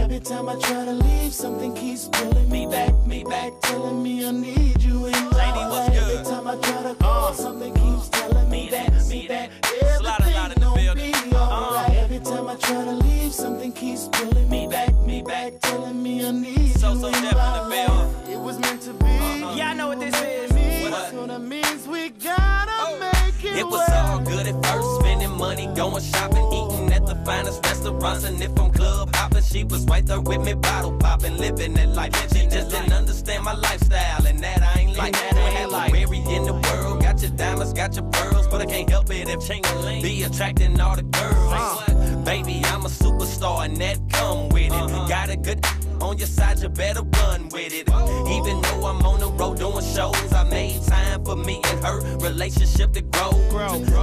Every time I try to leave, something keeps pulling me back, telling me I need you in my life. Every time I try to call, something keeps telling me that everything gon' be alright. Every time I try to leave, something keeps pulling me back, telling me I need you in my life. It was meant to be. Yeah, I know what this is. So that means we gotta make it. It was all good at first, spending money, going shopping, eating at the finest restaurants. And if I'm club hopping, she was right there with me, bottle popping, living that life. She just didn't understand my lifestyle, and that I ain't like that. Every in the world, got your diamonds, got your pearls, but I can't help it if Ching-a-ling be attracting all the girls. Baby, I'm a superstar, and that come with it. Got a good on your side, you better run with it. Even though I'm on the road doing shows, I made time for me and her relationship to grow.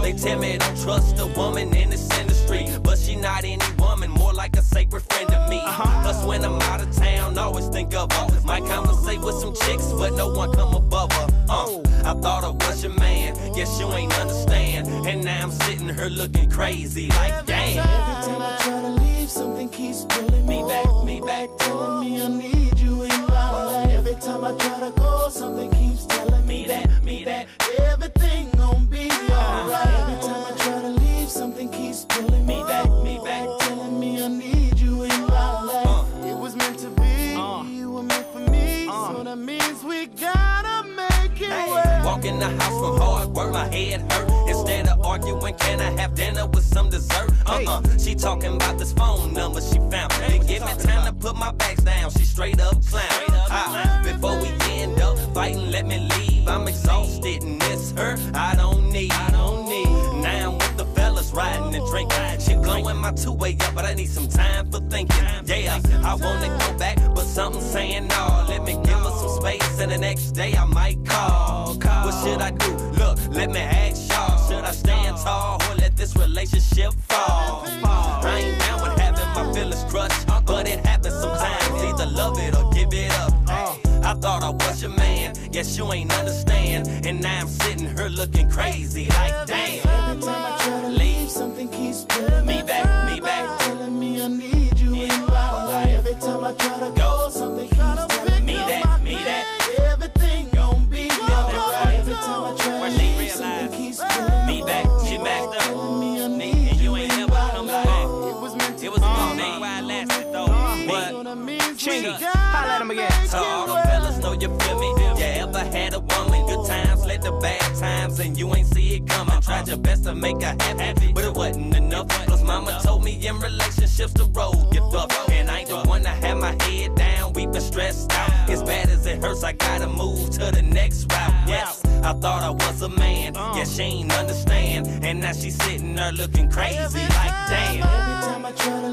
They tell me don't trust a woman in this industry, but she not any woman, more like a sacred friend to me. Plus when I'm out of town, always think of her. Might conversate with some chicks, but no one come above her. I thought I was your man, guess you ain't understand. And now I'm sitting here looking crazy, like damn. Every time I try to leave, something keeps pulling me back, telling me I need you in my life. Every time I try to go, something keeps telling me that everything gon' be alright. Every time I try to leave, something keeps pulling me back, telling me I need you in my life. It was meant to be, you were meant for me, so that means we gotta make it work. Walk in the house from hard work, my head hurt. Instead of arguing, can I have dinner with some dessert? She talking about this phone number she found. Didn't give me time to put my bags down. She straight up clown. Before we end up fighting, let me leave. I'm exhausted and it's her I don't need. Now I'm with the fellas riding and drinking. She blowing my two-way up, but I need some time for thinking. Yeah, I wanna go back, but something's saying no. Let me give her some space, and the next day I might call. What should I do? Look, let me ask y'all. Should I stand tall or let this relationship fall? I ain't down with having my feelings crushed, but it happens sometimes. Either love it or give it up. I thought I was your man, guess you ain't understand. And now I'm sitting here looking crazy, like damn. Every time I try to leave, something keeps pulling me back, telling me I need you in my life. Every time I try to go, something keeps telling me that everything gon' be alright. Every time I try to leave, something keeps pulling me back. She backed up, telling me I need you ain't never come back. It was meant to It was a good thing while it lasted though. Chingy, holla at him again. So all the fellas know you feel me. You ever had a woman, good times led to bad times, and you ain't see it coming. Tried your best to make her happy, but it wasn't enough. Plus mama told me in relationships the road get rough, and I ain't the one to have my head down, weeping stressed out. As bad as it hurts, I gotta move to the next route. Yes, I thought I was a man, yeah, she ain't understand. And now she's sitting there looking crazy, like damn. Every time I try to